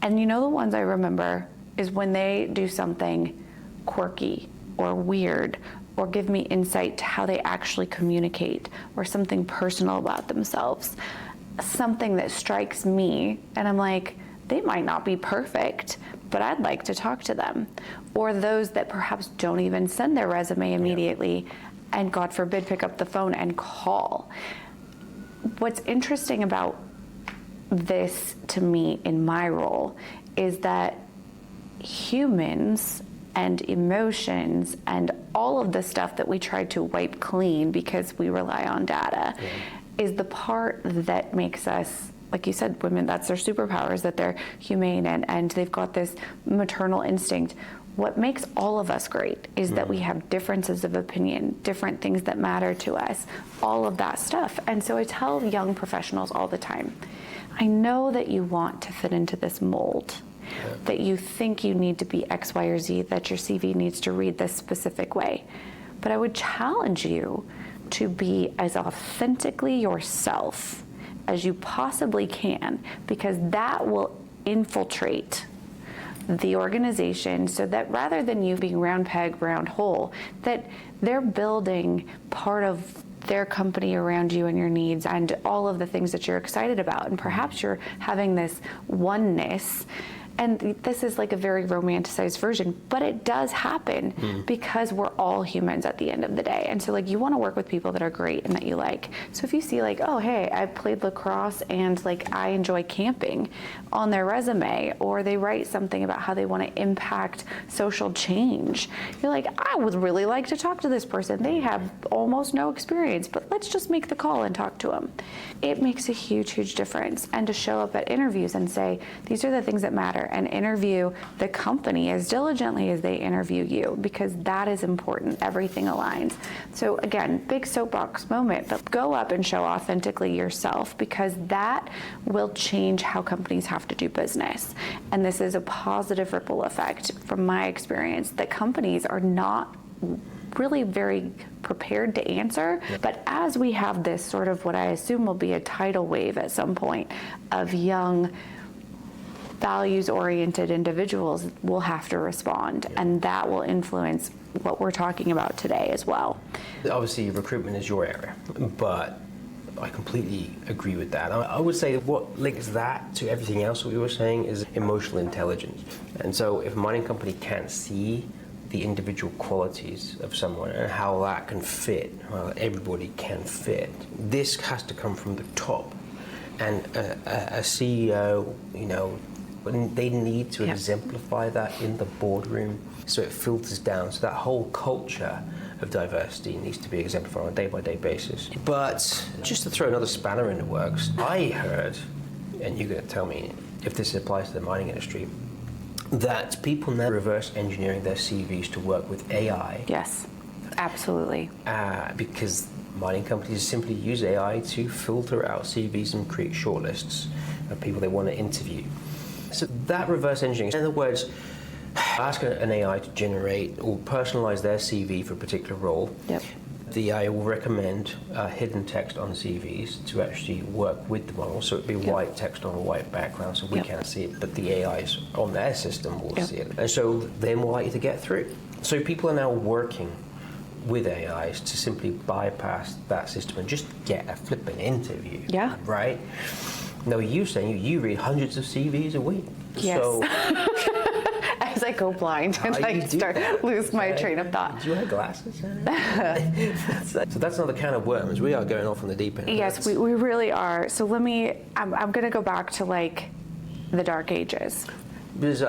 And the ones I remember is when they do something quirky or weird, or give me insight to how they actually communicate, or something personal about themselves, something that strikes me, and I'm like, they might not be perfect, but I'd like to talk to them. Or those that perhaps don't even send their resume immediately, and God forbid, pick up the phone and call. What's interesting about this to me in my role is that humans and emotions and all of the stuff that we try to wipe clean because we rely on data is the part that makes us, like you said, women, that's their superpowers, that they're humane and they've got this maternal instinct. What makes all of us great is that we have differences of opinion, different things that matter to us, all of that stuff. And so I tell young professionals all the time, I know that you want to fit into this mold, that you think you need to be X, Y, or Z, that your CV needs to read this specific way. But I would challenge you to be as authentically yourself as you possibly can, because that will infiltrate the organization, so that rather than you being round peg, round hole, that they're building part of their company around you and your needs and all of the things that you're excited about. And perhaps you're having this oneness And this is like a very romanticized version, but it does happen because we're all humans at the end of the day. And so like you want to work with people that are great and that you like. So if you see like, oh, hey, I played lacrosse and like I enjoy camping on their resume, or they write something about how they want to impact social change, you're like, I would really like to talk to this person. They have almost no experience, but let's just make the call and talk to them. It makes a huge, huge difference. And to show up at interviews and say, these are the things that matter, and interview the company as diligently as they interview you, because that is important. Everything aligns. So again, big soapbox moment, but go up and show authentically yourself, because that will change how companies have to do business. And this is a positive ripple effect from my experience that companies are not really very prepared to answer. But as we have this sort of what I assume will be a tidal wave at some point of young, values-oriented individuals, will have to respond, and that will influence what we're talking about today as well. Obviously, recruitment is your area, but I completely agree with that. I would say what links that to everything else we were saying is emotional intelligence. And so if a mining company can't see the individual qualities of someone and how that can fit, well, everybody can fit, this has to come from the top. And a CEO, they need to exemplify that in the boardroom, so it filters down. So that whole culture of diversity needs to be exemplified on a day-by-day basis. But just to throw another spanner in the works, I heard, and you're going to tell me if this applies to the mining industry, that people now reverse engineering their CVs to work with AI. Yes, absolutely. Because mining companies simply use AI to filter out CVs and create shortlists of people they want to interview. So that reverse engineering, in other words, ask an AI to generate or personalize their CV for a particular role. Yep. The AI will recommend hidden text on CVs to actually work with the model. So it'd be white text on a white background, so we can't see it, but the AIs on their system will see it. And so they're more likely to get through. So people are now working with AIs to simply bypass that system and just get a flipping interview. Yeah. Right? Now, you're saying you read hundreds of CVs a week. Yes. So, as I go blind and I lose my train of thought. Do you wear glasses? So that's another can of worms. We are going off on the deep end. Yes, we really are. So I'm going to go back to like the dark ages. Because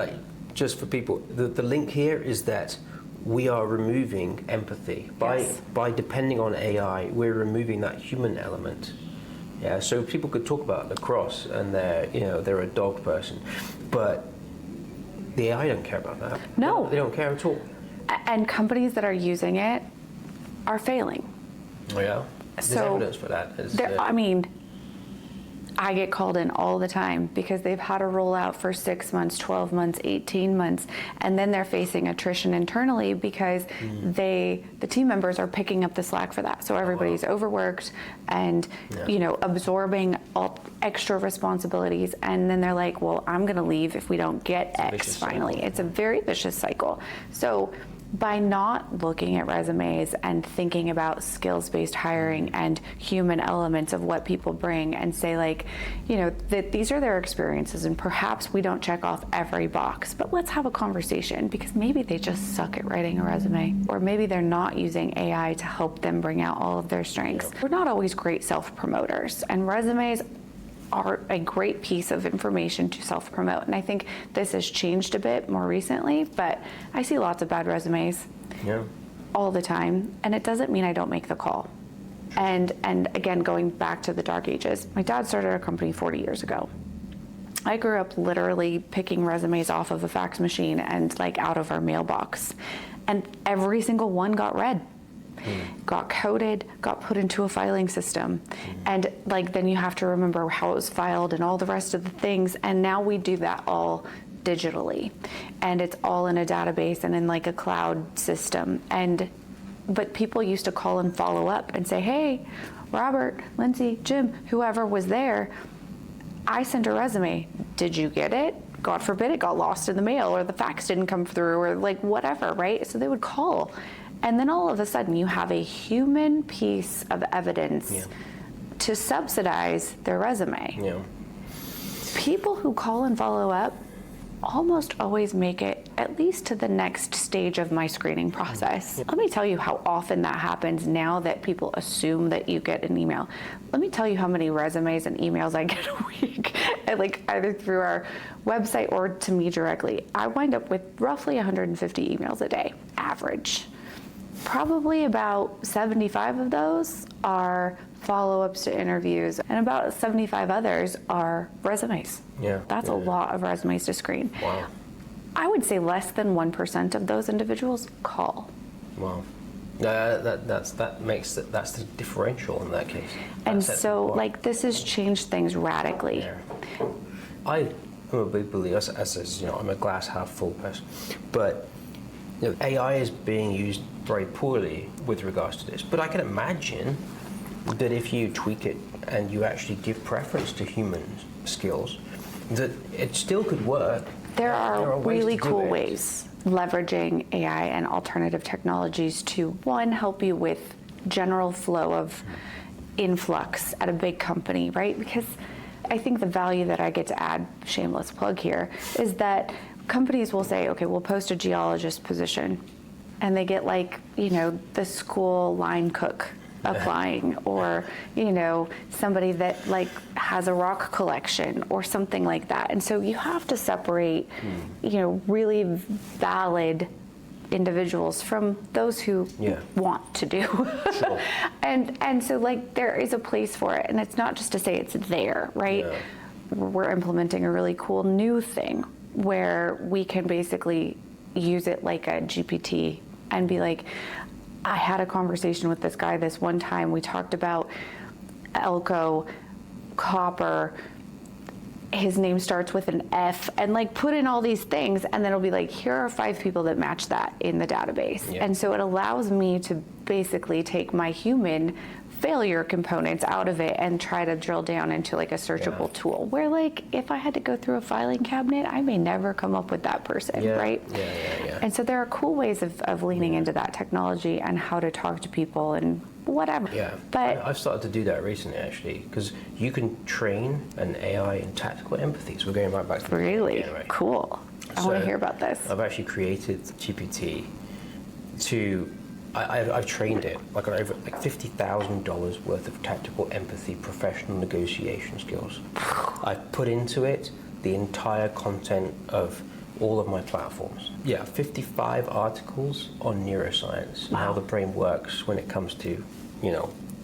just for people, the link here is that we are removing empathy. By depending on AI, we're removing that human element. Yeah, so people could talk about lacrosse and they're a dog person, but the AI don't care about that. No. They don't care at all. And companies that are using it are failing. Oh yeah? There's evidence for that. I get called in all the time because they've had a rollout for 6 months, 12 months, 18 months, and then they're facing attrition internally because the team members are picking up the slack for that. So everybody's overworked and absorbing all extra responsibilities, and then they're like, well, I'm going to leave if we don't get X finally. Cycle. It's a very vicious cycle. So by not looking at resumes and thinking about skills-based hiring and human elements of what people bring, and say that these are their experiences, and perhaps we don't check off every box, but let's have a conversation, because maybe they just suck at writing a resume, or maybe they're not using AI to help them bring out all of their strengths. We're not always great self-promoters, and resumes are a great piece of information to self-promote. And I think this has changed a bit more recently, but I see lots of bad resumes all the time, and it doesn't mean I don't make the call. And again, going back to the dark ages, my dad started a company 40 years ago. I grew up literally picking resumes off of a fax machine and out of our mailbox, and every single one got read. Got coded, got put into a filing system, and then you have to remember how it was filed and all the rest of the things, and now we do that all digitally, and it's all in a database and in a cloud system. But people used to call and follow up and say, hey, Robert, Lindsey, Jim, whoever was there, I sent a resume, did you get it? God forbid it got lost in the mail, or the fax didn't come through, or whatever, right? So they would call. And then all of a sudden you have a human piece of evidence to subsidize their resume. People who call and follow up almost always make it at least to the next stage of my screening process. Let me tell you how often that happens now that people assume that you get an email. Let me tell you how many resumes and emails I get a week, like either through our website or to me directly. I wind up with roughly 150 emails a day, average. Probably about 75 of those are follow-ups to interviews, and about 75 others are resumes. That's a lot of resumes to screen. Wow. I would say less than 1% of those individuals call. Wow. That's the differential in that case. And so, like, this has changed things radically. Yeah. I'm a big believer, as I'm a glass half full person, but AI is being used very poorly with regards to this. But I can imagine that if you tweak it and you actually give preference to human skills, that it still could work. There are really cool ways leveraging AI and alternative technologies to, one, help you with general flow of influx at a big company, right? Because I think the value that I get to add, shameless plug here, is that companies will say, okay, we'll post a geologist position, and they get the school line cook applying, or somebody that has a rock collection or something like that. And so you have to separate really valid individuals from those who want to do. Sure. and so there is a place for it, and it's not just to say it's there, right? We're implementing a really cool new thing where we can basically use it like a GPT and be like, I had a conversation with this guy this one time. We talked about Elko, copper, his name starts with an F, and put in all these things, and then it'll be like, here are 5 people that match that in the database. And so it allows me to basically take my human failure components out of it and try to drill down into a searchable tool where if I had to go through a filing cabinet, I may never come up with that person, right? And so there are cool ways of leaning into that technology and how to talk to people and whatever. But I've started to do that recently, actually, because you can train an AI in tactical empathy. So we're going right back to the really cool. I want to hear about this. I've actually created GPT to I've trained it on over $50,000 worth of tactical empathy, professional negotiation skills. I've put into it the entire content of all of my platforms. 55 articles on neuroscience and how the brain works when it comes to,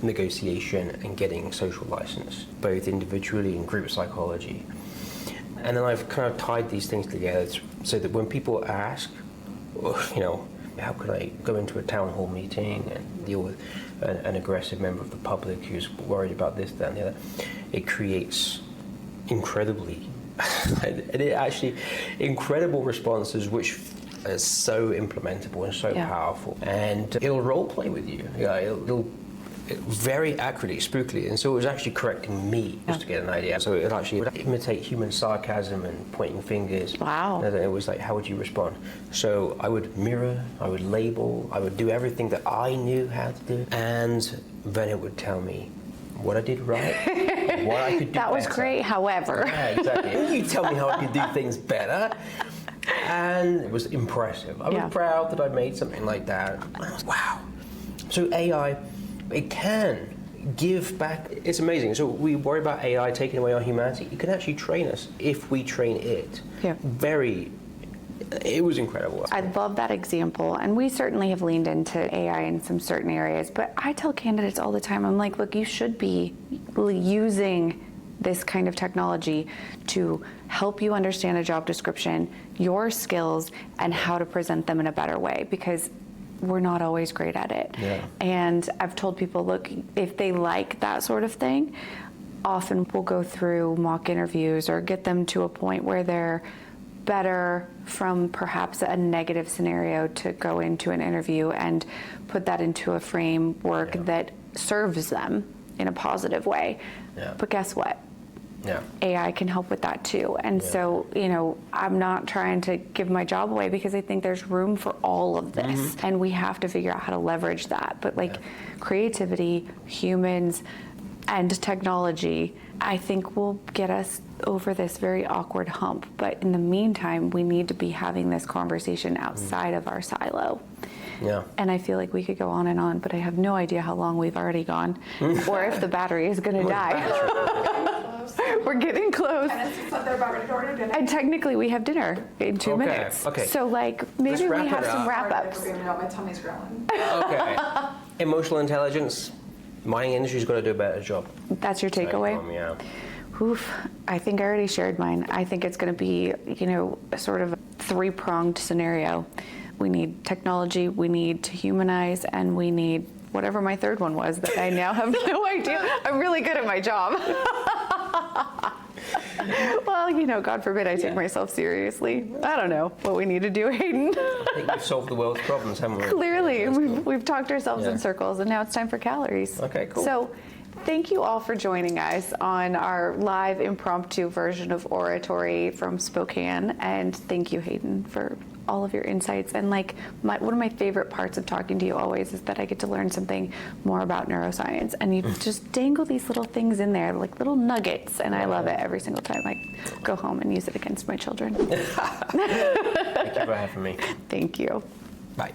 negotiation and getting social license, both individually and group psychology. And then I've kind of tied these things together so that when people ask, how could I go into a town hall meeting and deal with an aggressive member of the public who's worried about this, that, and the other? It creates incredibly incredible responses, which is so implementable and so powerful. And it'll role play with you. It'll very accurately, spookily, and so it was actually correcting me just to get an idea. So it would imitate human sarcasm and pointing fingers. Wow. And it was how would you respond? So I would mirror, I would label, I would do everything that I knew how to do, and then it would tell me what I did right, what I could do That was better. Great, however. Yeah, exactly. You tell me how I could do things better. And it was impressive. I was proud that I made something like that. I was, wow. So AI, it can give back. It's amazing. So we worry about AI taking away our humanity. It can actually train us if we train it. It was incredible. I love that example, and we certainly have leaned into AI in some certain areas, but I tell candidates all the time, I'm like, look, you should be using this kind of technology to help you understand a job description, your skills, and how to present them in a better way, because we're not always great at it. And I've told people, look, if they like that sort of thing, often we'll go through mock interviews or get them to a point where they're better from perhaps a negative scenario to go into an interview and put that into a framework that serves them in a positive way. But guess what? AI can help with that too. And so, I'm not trying to give my job away, because I think there's room for all of this, and we have to figure out how to leverage that. But creativity, humans, and technology, I think will get us over this very awkward hump. But in the meantime, we need to be having this conversation outside of our silo. Yeah. And I feel like we could go on, but I have no idea how long we've already gone or if the battery is going to die. We're getting close. And it's they're about ready to order dinner. And technically, we have dinner in 2 minutes. Okay. So, like, maybe Let's wrap we have it some up. wrap-ups. My tummy's growling. Okay. Emotional intelligence. Mining industry's got to do a better job. That's your takeaway? Yeah. Oof, I think I already shared mine. I think it's going to be, sort of a three-pronged scenario. We need technology, we need to humanize, and we need whatever my third one was that I now have no idea. I'm really good at my job. Well, God forbid I take myself seriously. I don't know what we need to do, Hayden. I think we've solved the world's problems, haven't we? Clearly, Yeah, we've talked ourselves in circles, and now it's time for calories. Okay, cool. So, thank you all for joining us on our live impromptu version of Oratory from Spokane, and thank you, Hayden, for all of your insights. And one of my favorite parts of talking to you always is that I get to learn something more about neuroscience, and you just dangle these little things in there, like little nuggets, and I love it every single time I go home and use it against my children. Thank you for having me. Thank you. Bye.